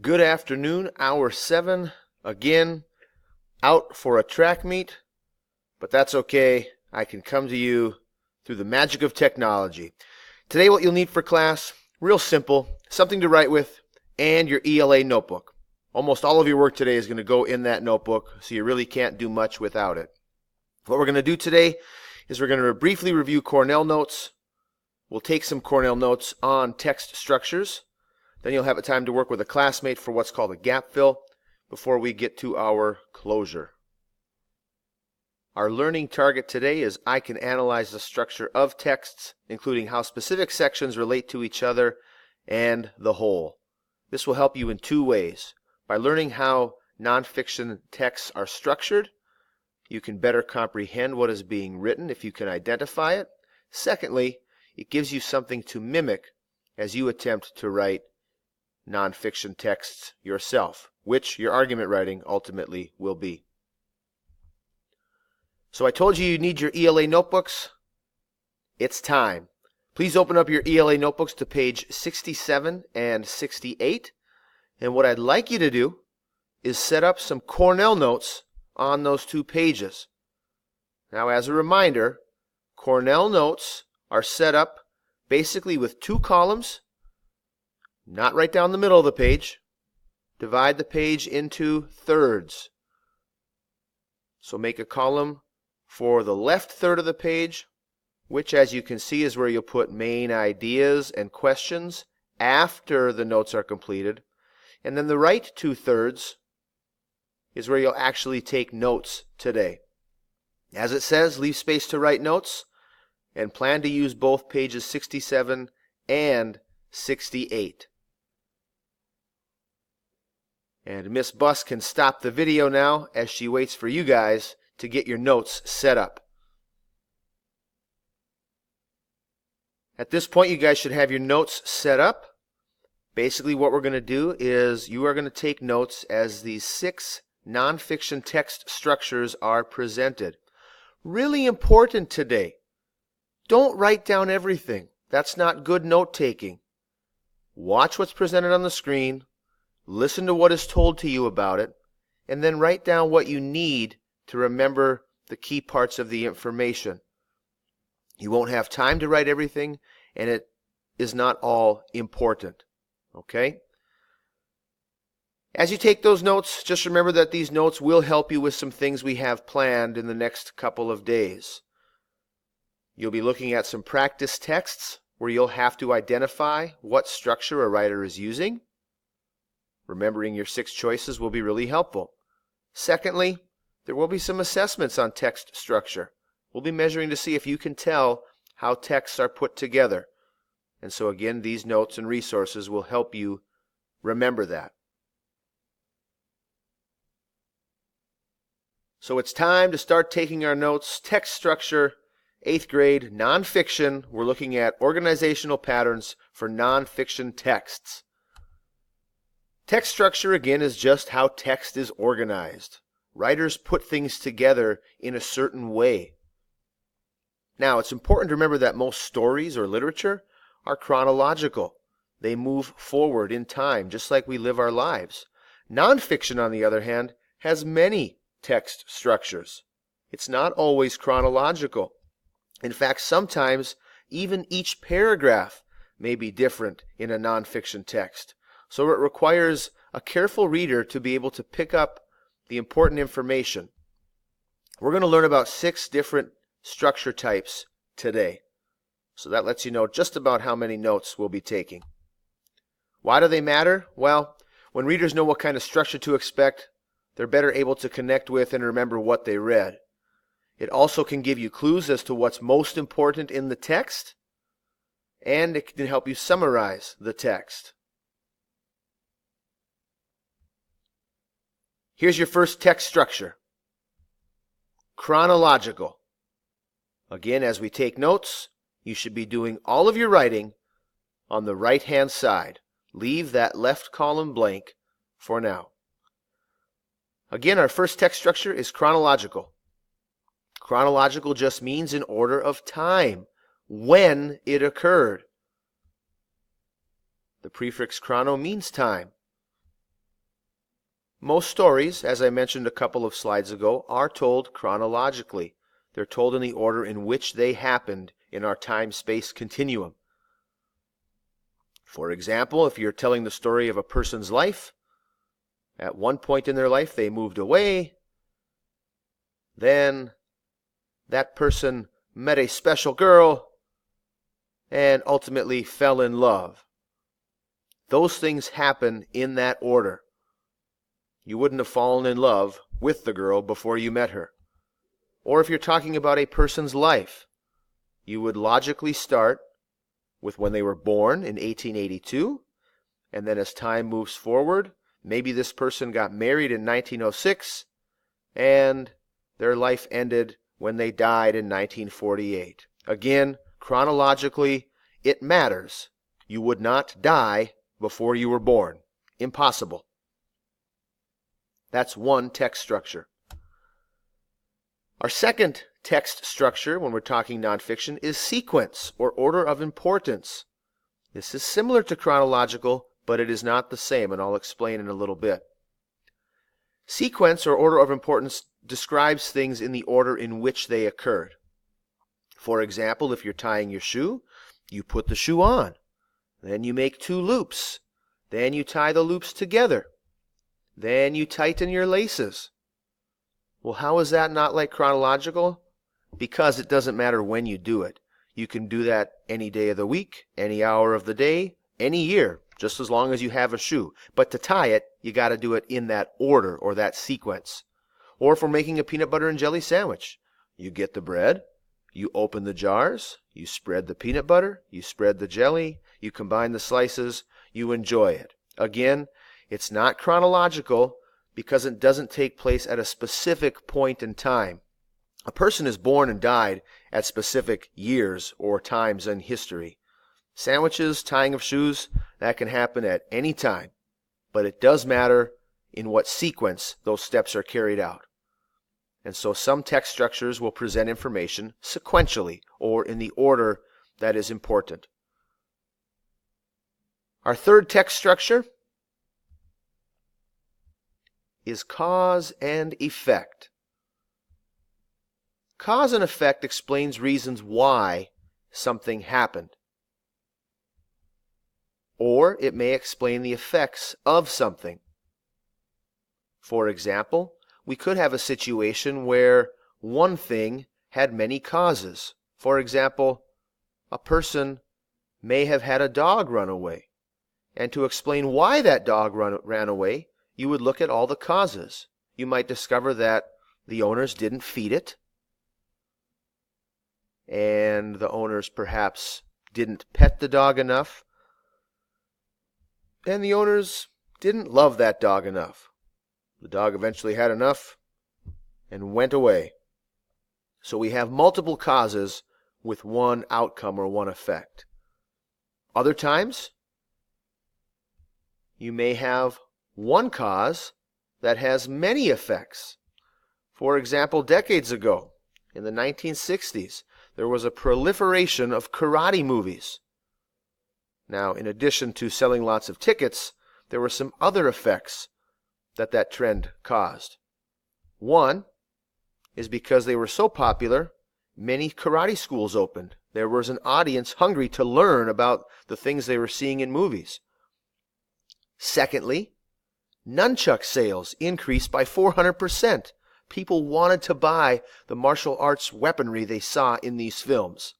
Good afternoon, hour 7, again, out for a track meet, but that's okay. I can come to you through the magic of technology. Today what you'll need for class, real simple, something to write with, and your ELA notebook. Almost all of your work today is going to go in that notebook, so you really can't do much without it. What we're going to do today is we're going to briefly review Cornell notes. We'll take some Cornell notes on text structures. Then you'll have a time to work with a classmate for what's called a gap fill before we get to our closure. Our learning target today is I can analyze the structure of texts, including how specific sections relate to each other and the whole. This will help you in two ways. By learning how nonfiction texts are structured, you can better comprehend what is being written if you can identify it. Secondly, it gives you something to mimic as you attempt to write nonfiction texts yourself, which your argument writing ultimately will be. So I told you need your ELA notebooks. It's time. Please open up your ELA notebooks to page 67 and 68. And what I'd like you to do is set up some Cornell notes on those two pages. Now, as a reminder, Cornell notes are set up basically with two columns, not right down the middle of the page. Divide the page into thirds. So make a column for the left third of the page, which as you can see is where you'll put main ideas and questions after the notes are completed. And then the right 2/3 is where you'll actually take notes today. As it says, leave space to write notes and plan to use both pages 67 and 68. And Miss Buss can stop the video now as she waits for you guys to get your notes set up. At this point, you guys should have your notes set up. Basically, what we're going to do is you are going to take notes as these 6 nonfiction text structures are presented. Really important today. Don't write down everything. That's not good note-taking. Watch what's presented on the screen. Listen to what is told to you about it, and then write down what you need to remember the key parts of the information. You won't have time to write everything, and it is not all important. Okay? As you take those notes, just remember that these notes will help you with some things we have planned in the next couple of days. You'll be looking at some practice texts where you'll have to identify what structure a writer is using. Remembering your 6 choices will be really helpful. Secondly, there will be some assessments on text structure. We'll be measuring to see if you can tell how texts are put together. And so again, these notes and resources will help you remember that. So it's time to start taking our notes. Text structure, 8th grade, nonfiction. We're looking at organizational patterns for nonfiction texts. Text structure, again, is just how text is organized. Writers put things together in a certain way. Now, it's important to remember that most stories or literature are chronological. They move forward in time, just like we live our lives. Nonfiction, on the other hand, has many text structures. It's not always chronological. In fact, sometimes even each paragraph may be different in a nonfiction text. So it requires a careful reader to be able to pick up the important information. We're going to learn about 6 different structure types today. So that lets you know just about how many notes we'll be taking. Why do they matter? Well, when readers know what kind of structure to expect, they're better able to connect with and remember what they read. It also can give you clues as to what's most important in the text, and it can help you summarize the text. Here's your first text structure. Chronological. Again, as we take notes, you should be doing all of your writing on the right-hand side. Leave that left column blank for now. Again, our first text structure is chronological. Chronological just means in order of time, when it occurred. The prefix chrono means time. Most stories, as I mentioned a couple of slides ago, are told chronologically. They're told in the order in which they happened in our time-space continuum. For example, if you're telling the story of a person's life, at one point in their life they moved away, then that person met a special girl and ultimately fell in love. Those things happen in that order. You wouldn't have fallen in love with the girl before you met her. Or if you're talking about a person's life, you would logically start with when they were born in 1882, and then as time moves forward, maybe this person got married in 1906, and their life ended when they died in 1948. Again, chronologically, it matters. You would not die before you were born. Impossible. That's one text structure. Our second text structure, when we're talking nonfiction, is sequence, or order of importance. This is similar to chronological, but it is not the same, and I'll explain in a little bit. Sequence, or order of importance, describes things in the order in which they occurred. For example, if you're tying your shoe, you put the shoe on. Then you make 2 loops. Then you tie the loops together. Then you tighten your laces. Well, how is that not like chronological? Because it doesn't matter when you do it. You can do that any day of the week, any hour of the day, any year, just as long as you have a shoe. But to tie it, you got to do it in that order or that sequence. Or if we're making a peanut butter and jelly sandwich, you get the bread, you open the jars, you spread the peanut butter, you spread the jelly, you combine the slices, you enjoy it. Again, it's not chronological because it doesn't take place at a specific point in time. A person is born and died at specific years or times in history. Sandwiches, tying of shoes, that can happen at any time. But it does matter in what sequence those steps are carried out. And so some text structures will present information sequentially or in the order that is important. Our third text structure is cause and effect. Cause and effect explains reasons why something happened. Or it may explain the effects of something. For example, we could have a situation where one thing had many causes. For example, a person may have had a dog run away. And to explain why that dog ran away, you would look at all the causes. You might discover that the owners didn't feed it, and the owners perhaps didn't pet the dog enough, and the owners didn't love that dog enough. The dog eventually had enough and went away. So we have multiple causes with one outcome or one effect. Other times, you may have one cause that has many effects. For example, decades ago, in the 1960s, there was a proliferation of karate movies. Now, in addition to selling lots of tickets, there were some other effects that trend caused. One is because they were so popular, many karate schools opened. There was an audience hungry to learn about the things they were seeing in movies. Secondly, nunchuck sales increased by 400%. People wanted to buy the martial arts weaponry they saw in these films.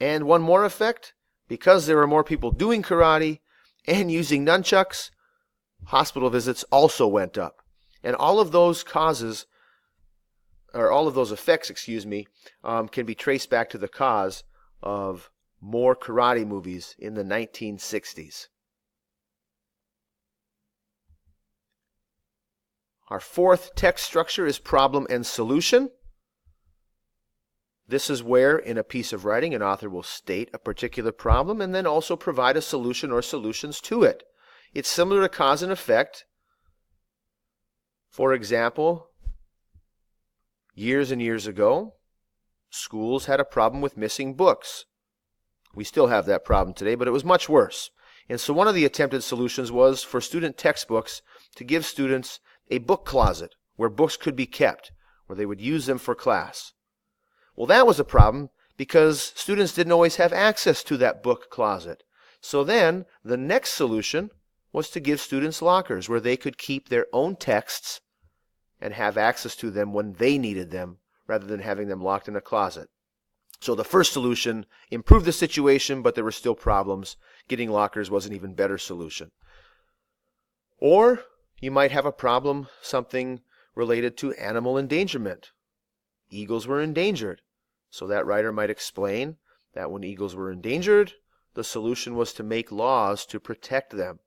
And one more effect, because there were more people doing karate and using nunchucks, hospital visits also went up. And all of those causes, or all of those effects, can be traced back to the cause of more karate movies in the 1960s. Our fourth text structure is problem and solution. This is where, in a piece of writing, an author will state a particular problem and then also provide a solution or solutions to it. It's similar to cause and effect. For example, years and years ago, schools had a problem with missing books. We still have that problem today, but it was much worse. And so one of the attempted solutions was for student textbooks to give students a book closet where books could be kept, where they would use them for class. Well, that was a problem because students didn't always have access to that book closet. So then the next solution was to give students lockers where they could keep their own texts and have access to them when they needed them rather than having them locked in a closet. So the first solution improved the situation, but there were still problems. Getting lockers was an even better solution. Or you might have a problem, something related to animal endangerment. Eagles were endangered. So that writer might explain that when eagles were endangered, the solution was to make laws to protect them.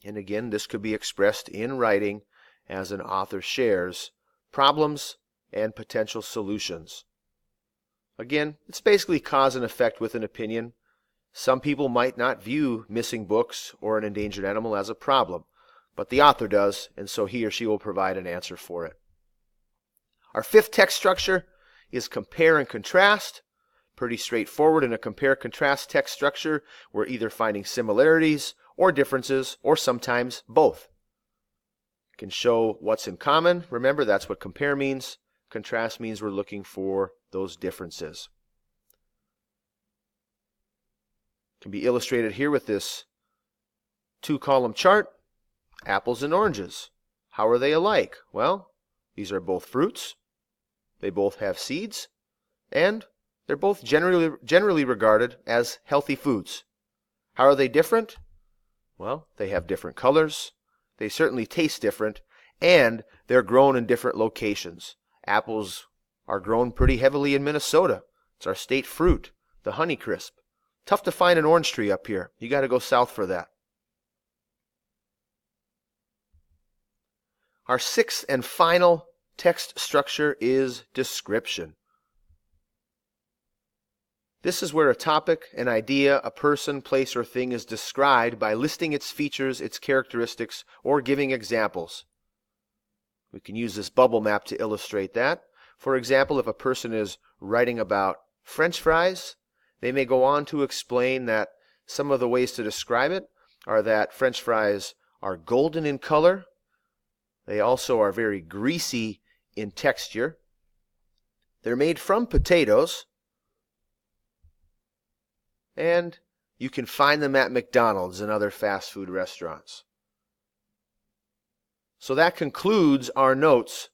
And again, this could be expressed in writing as an author shares problems and potential solutions. Again, it's basically cause and effect with an opinion. Some people might not view missing books or an endangered animal as a problem, but the author does, and so he or she will provide an answer for it. Our fifth text structure is compare and contrast. Pretty straightforward in a compare-contrast text structure. We're either finding similarities or differences, or sometimes both. Can show what's in common. Remember, that's what compare means. Contrast means we're looking for those differences. Can be illustrated here with this 2-column chart. Apples and oranges. How are they alike? Well, these are both fruits. They both have seeds. And they're both generally regarded as healthy foods. How are they different? Well, they have different colors. They certainly taste different. And they're grown in different locations. Apples are grown pretty heavily in Minnesota. It's our state fruit, the Honeycrisp. Tough to find an orange tree up here. You got to go south for that. Our sixth and final text structure is description. This is where a topic, an idea, a person, place, or thing is described by listing its features, its characteristics, or giving examples. We can use this bubble map to illustrate that. For example, if a person is writing about French fries, they may go on to explain that some of the ways to describe it are that French fries are golden in color. They also are very greasy in texture. They're made from potatoes. And you can find them at McDonald's and other fast food restaurants. So that concludes our notes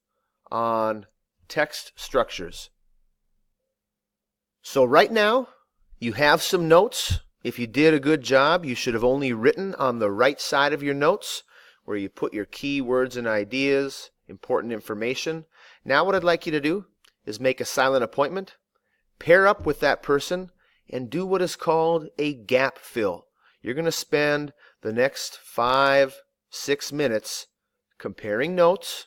on text structures. So right now, you have some notes. If you did a good job, you should have only written on the right side of your notes, where you put your key words and ideas, important information. Now what I'd like you to do is make a silent appointment, pair up with that person, and do what is called a gap fill. You're going to spend the next 5-6 minutes comparing notes,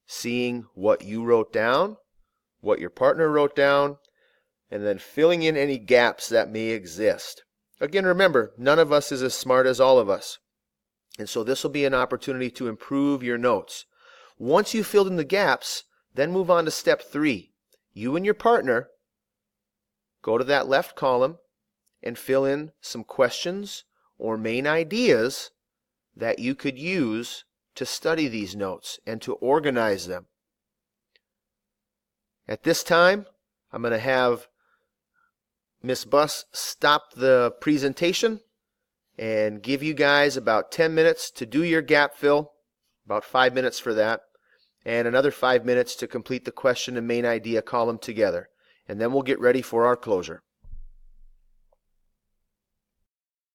seeing what you wrote down, what your partner wrote down, and then filling in any gaps that may exist. Again, remember, none of us is as smart as all of us. And so this will be an opportunity to improve your notes. Once you've filled in the gaps, then move on to step 3. You and your partner go to that left column and fill in some questions or main ideas that you could use to study these notes and to organize them. At this time, I'm going to have Miss Buss stop the presentation and give you guys about 10 minutes to do your gap fill, about 5 minutes for that, and another 5 minutes to complete the question and main idea column together. And then we'll get ready for our closure.